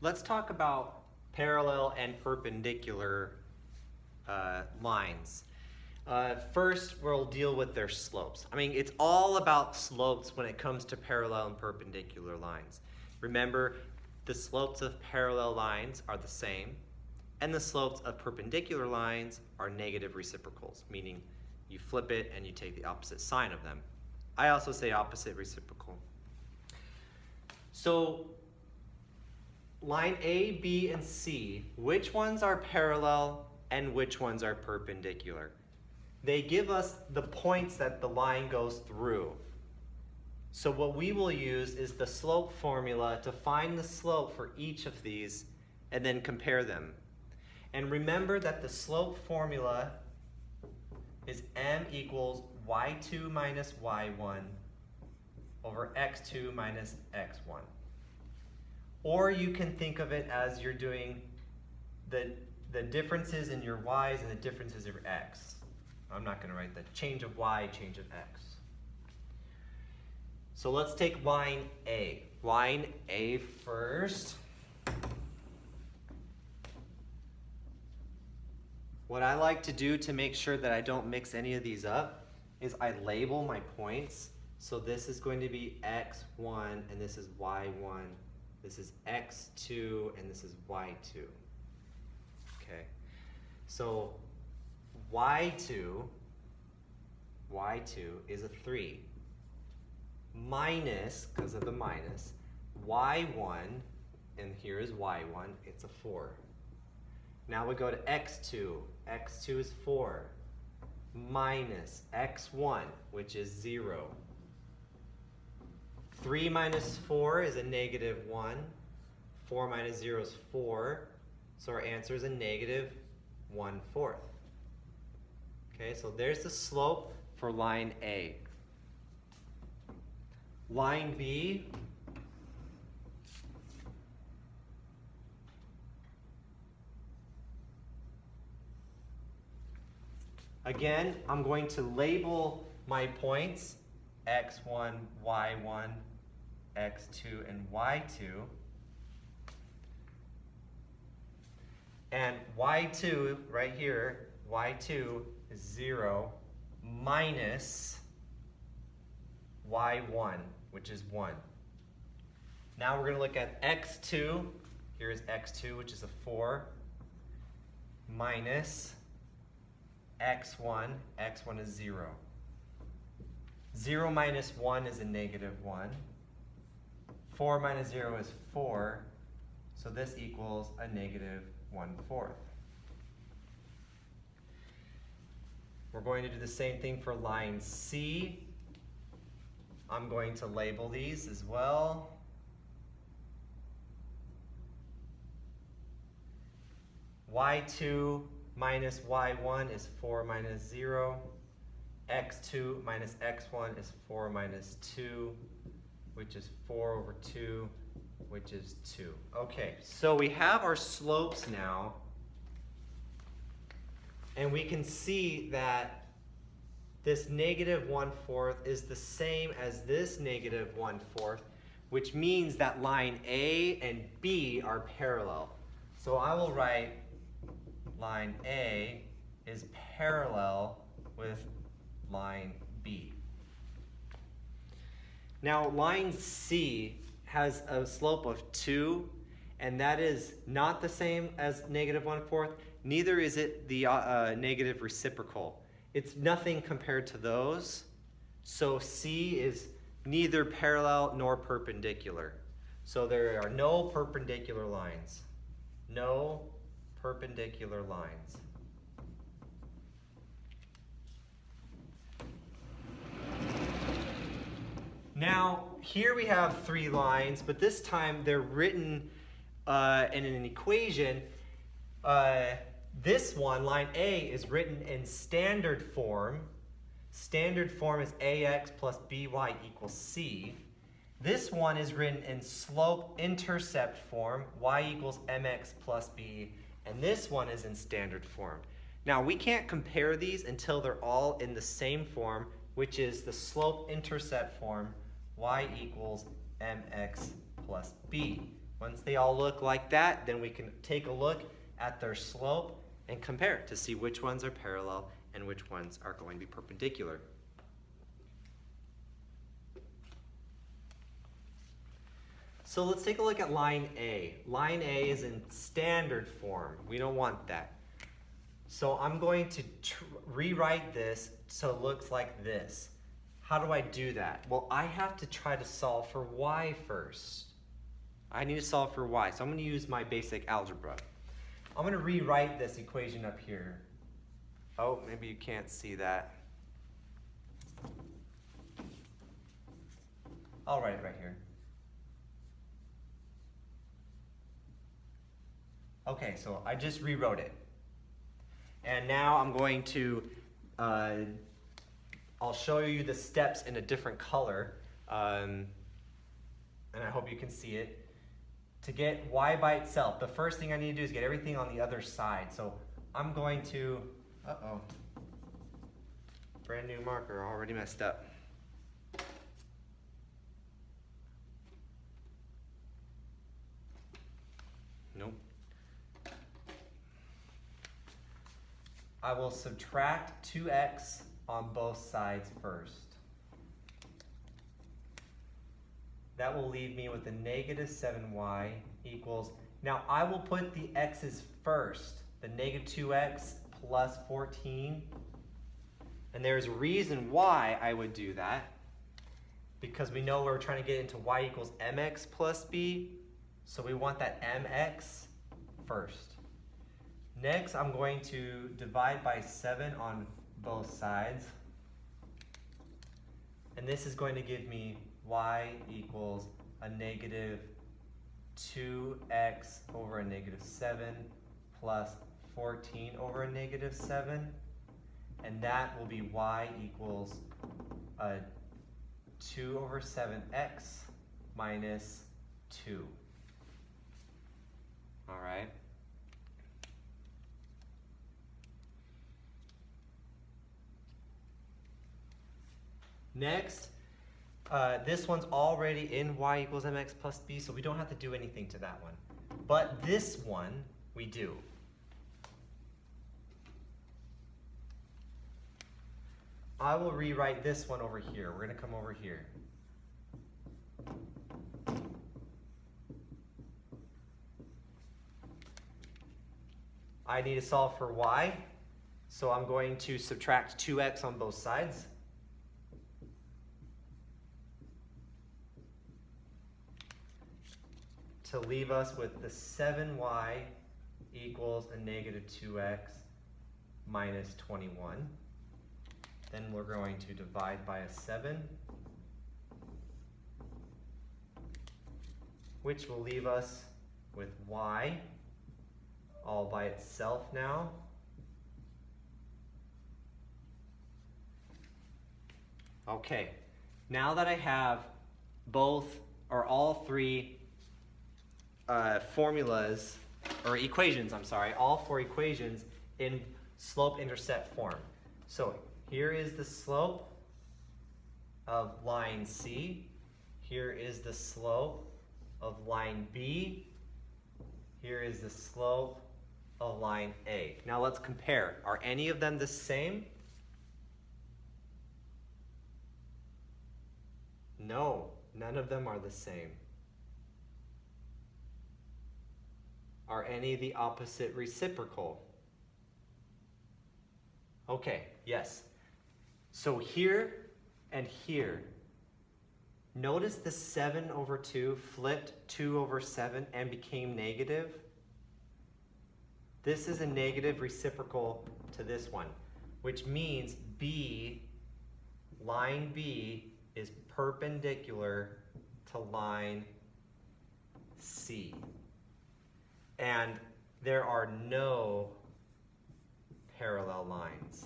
let's talk about parallel and perpendicular lines. First, we'll deal with their slopes. I mean, it's all about slopes when it comes to parallel and perpendicular lines. Remember, the slopes of parallel lines are the same, and the slopes of perpendicular lines are negative reciprocals, meaning you flip it and you take the opposite sign of them. I also say opposite reciprocal. So, line A, B, and C, which ones are parallel and which ones are perpendicular? They give us the points that the line goes through. So what we will use is the slope formula to find the slope for each of these and then compare them. And remember that the slope formula is m equals y2 minus y1 over x2 minus x1. Or you can think of it as you're doing the differences in your y's and the differences of your x. I'm not going to write the change of y, change of x. So let's take line A. Line A first. What I like to do to make sure that I don't mix any of these up is I label my points. So this is going to be x1 and this is y1. This is x2 and this is y2. Okay. So y2 is a 3 minus, because of the minus, y1, and here is y1, it's a 4. Now we go to x2. x2 is 4 minus x1, which is 0. 3 minus 4 is a negative 1. 4 minus 0 is 4. So our answer is a negative 1/4. Okay, so there's the slope for line A. Line B, again, I'm going to label my points x1, y1, x2, and y2. And y2, right here, y2 is 0 minus y1, which is 1. Now we're going to look at x2. Here is x2, which is a 4, minus x1. x1 is 0. 0 minus 1 is a negative 1. 4 minus 0 is 4. So this equals a negative 1/4. We're going to do the same thing for line C. I'm going to label these as well. y2 minus y1 is 4 minus 0. x2 minus x1 is 4 minus 2, which is 4 over 2, which is 2. Okay, so we have our slopes now, and we can see that this negative 1/4 is the same as this negative 1/4, which means that line A and B are parallel. So I will write line A is parallel with line B. Now line C has a slope of 2, and that is not the same as negative 1/4. Neither is it the negative reciprocal. It's nothing compared to those. So C is neither parallel nor perpendicular. So there are no perpendicular lines. No perpendicular lines. Now, here we have 3 lines, but this time they're written in an equation. This one, line A, is written in standard form. Standard form is ax plus by equals c. This one is written in slope-intercept form, y equals mx plus b, and this one is in standard form. Now, we can't compare these until they're all in the same form, which is the slope-intercept form, y equals mx plus b. Once they all look like that, then we can take a look at their slope and compare to see which ones are parallel and which ones are going to be perpendicular. So let's take a look at line A. Line A is in standard form. We don't want that. So I'm going to rewrite this so it looks like this. How do I do that? Well, I have to try to solve for y first. I need to solve for y, so I'm going to use my basic algebra. I'm going to rewrite this equation up here. Oh, maybe you can't see that. I'll write it right here. Okay, so I just rewrote it. And now I'm going to, I'll show you the steps in a different color, and I hope you can see it. To get y by itself, the first thing I need to do is get everything on the other side. So I'm going to, brand new marker, already messed up. Nope. I will subtract 2x on both sides first. That will leave me with a negative 7y equals, now I will put the x's first, the negative 2x plus 14. And there's a reason why I would do that, because we know we're trying to get into y equals mx plus b, so we want that mx first. Next, I'm going to divide by 7 on both sides. And this is going to give me y equals a negative 2x over a negative 7 plus 14 over a negative 7. And that will be y equals a 2 over 7x minus 2. All right. Next, this one's already in y equals mx plus b, so we don't have to do anything to that one. But this one, we do. I will rewrite this one over here. We're going to come over here. I need to solve for y, so I'm going to subtract 2x on both sides. To leave us with the 7y equals a negative 2x minus 21. Then we're going to divide by a 7, which will leave us with y all by itself now. Okay, now that I have both or all three formulas, or equations, I'm sorry, all four equations in slope-intercept form. So here is the slope of line C. Here is the slope of line B. Here is the slope of line A. Now let's compare. Are any of them the same? No, none of them are the same. Are any the opposite reciprocal? Okay, yes. So here and here, notice the 7 over 2 flipped 2 over 7 and became negative. This is a negative reciprocal to this one, which means B, line B, is perpendicular to line C. And there are no parallel lines.